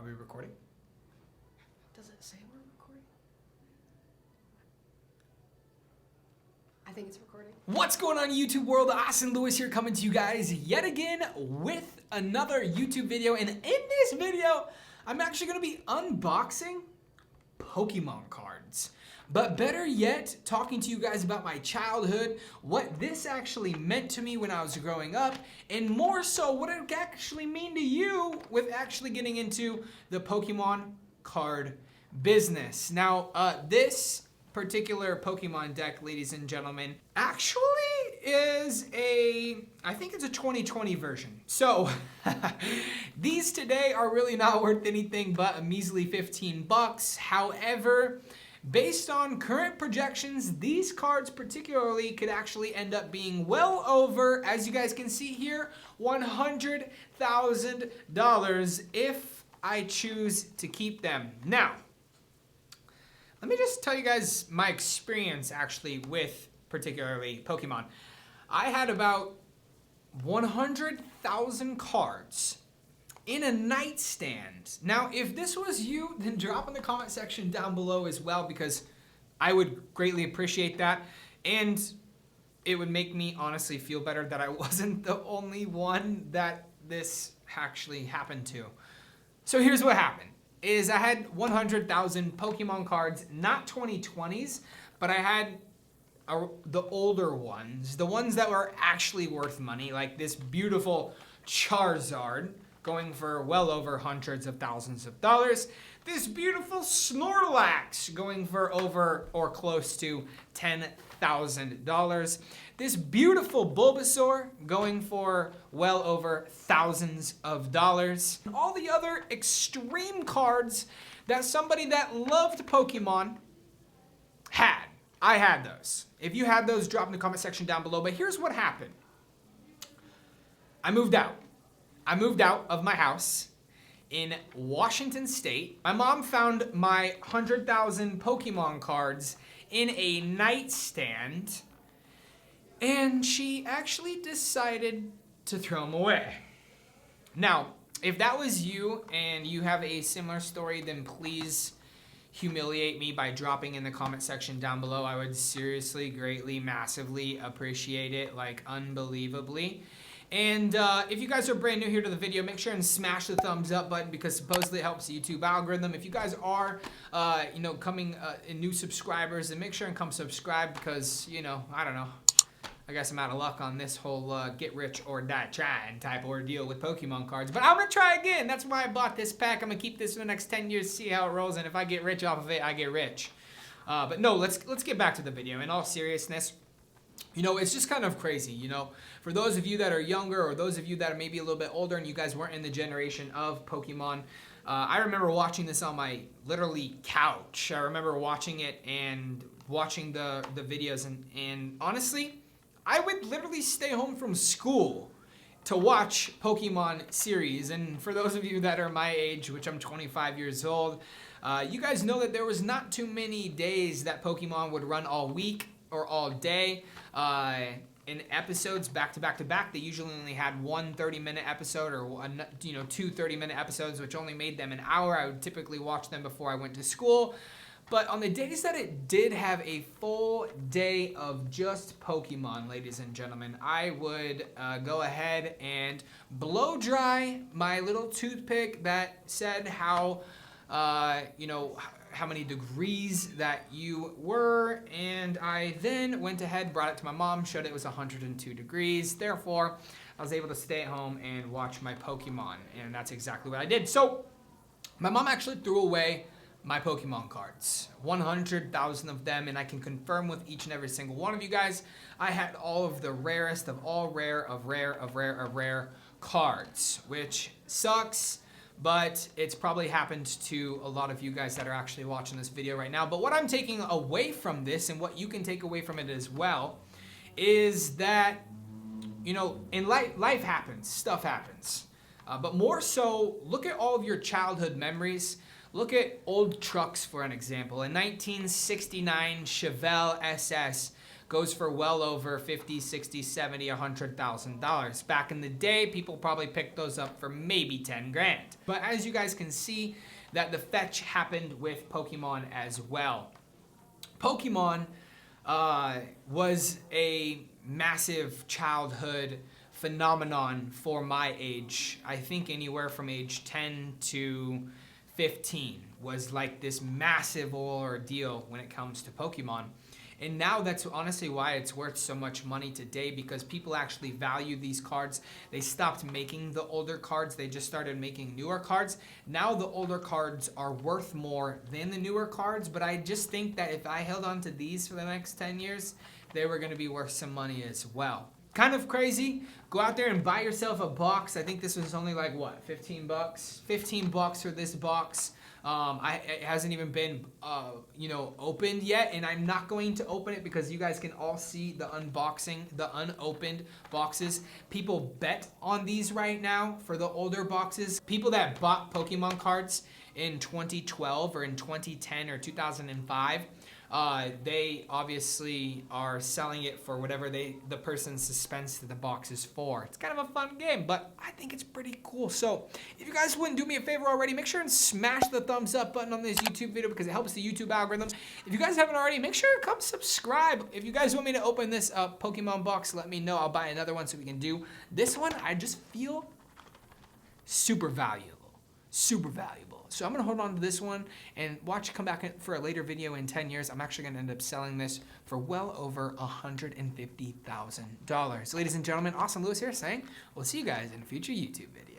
Are we recording? Does it say we're recording? I think it's recording. What's going on, YouTube world? Austin Lewis here, coming to you guys yet again with another YouTube video. And in this video, I'm actually going to be unboxing Pokemon cards. But better yet, talking to you guys about my childhood, what this actually meant to me when I was growing up, and more so what it actually mean to you with actually getting into the Pokemon card business. Now, this particular Pokemon deck, ladies and gentlemen, actually is I think it's a 2020 version. So these today are really not worth anything but a measly 15 bucks. However, based on current projections, these cards particularly could actually end up being well over, as you guys can see here, $100,000 if I choose to keep them. Now, let me just tell you guys my experience actually with particularly Pokemon. I had about 100,000 cards in a nightstand. Now, if this was you, then drop in the comment section down below as well, because I would greatly appreciate that. And it would make me honestly feel better that I wasn't the only one that this actually happened to. So here's what happened. I had 100,000 Pokemon cards, not 2020s, but I had the older ones, the ones that were actually worth money, like this beautiful Charizard, going for well over hundreds of thousands of dollars. This beautiful Snorlax, going for over or close to $10,000. This beautiful Bulbasaur, going for well over thousands of dollars. All the other extreme cards that somebody that loved Pokemon had. I had those. If you had those, drop in the comment section down below. But here's what happened. I moved out. I moved out of my house in Washington State. My mom found my 100,000 Pokemon cards in a nightstand, and she actually decided to throw them away. Now, if that was you and you have a similar story, then please humiliate me by dropping in the comment section down below. I would seriously, greatly, massively appreciate it, like unbelievably. And if you guys are brand new here to the video, make sure and smash the thumbs up button, because supposedly it helps the YouTube algorithm. If you guys are, coming in new subscribers, then make sure and come subscribe, because, I don't know. I guess I'm out of luck on this whole get rich or die trying type ordeal with Pokemon cards. But I'm going to try again. That's why I bought this pack. I'm going to keep this for the next 10 years, see how it rolls. And if I get rich off of it, I get rich. But no, let's get back to the video. In all seriousness, it's just kind of crazy, For those of you that are younger, or those of you that are maybe a little bit older and you guys weren't in the generation of Pokemon, I remember watching this on my literally couch. I remember watching it and watching the videos, and honestly, I would literally stay home from school to watch Pokemon series. And for those of you that are my age, which I'm 25 years old, you guys know that there was not too many days that Pokemon would run all week or all day. In episodes back to back to back, they usually only had one 30-minute episode, or two 30-minute episodes, which only made them an hour. I would typically watch them before I went to school. But on the days that it did have a full day of just Pokemon, ladies and gentlemen, I would go ahead and blow dry my little toothpick that said how many degrees that you were, and I then went ahead, brought it to my mom, showed it was 102 degrees. Therefore, I was able to stay at home and watch my Pokemon, and that's exactly what I did. So, my mom actually threw away my Pokemon cards, 100,000 of them, and I can confirm with each and every single one of you guys, I had all of the rarest of all rare of rare cards, which sucks. But it's probably happened to a lot of you guys that are actually watching this video right now. But what I'm taking away from this, and what you can take away from it as well, is that, in life happens, stuff happens. But more so, look at all of your childhood memories. Look at old trucks, for an example. A 1969 Chevelle SS goes for well over 50, 60, 70, $100,000. Back in the day, people probably picked those up for maybe 10 grand. But as you guys can see, that the fetch happened with Pokemon as well. Pokemon was a massive childhood phenomenon for my age. I think anywhere from age 10 to 15 was like this massive ordeal when it comes to Pokemon. And now that's honestly why it's worth so much money today, because people actually value these cards. They stopped making the older cards. They just started making newer cards. Now the older cards are worth more than the newer cards, but I just think that if I held on to these for the next 10 years, they were going to be worth some money as well. Kind of crazy. Go out there and buy yourself a box. I think this was only like, what, 15 bucks? 15 bucks for this box. It hasn't even been, opened yet, and I'm not going to open it because you guys can all see the unboxing, the unopened boxes. People bet on these right now for the older boxes. People that bought Pokemon cards in 2012 or in 2010 or 2005, they obviously are selling it for whatever the person suspends the box is for. It's kind of a fun game, but I think it's pretty cool. So if you guys wouldn't do me a favor already, make sure and smash the thumbs up button on this YouTube video because it helps the YouTube algorithms. If you guys haven't already, make sure to come subscribe. If you guys want me to open this Pokemon box, let me know. I'll buy another one so we can do this one. I just feel super valuable. Super valuable. So I'm going to hold on to this one and watch come back for a later video in 10 years. I'm actually going to end up selling this for well over $150,000. Ladies and gentlemen, Awesome Lewis here saying we'll see you guys in a future YouTube video.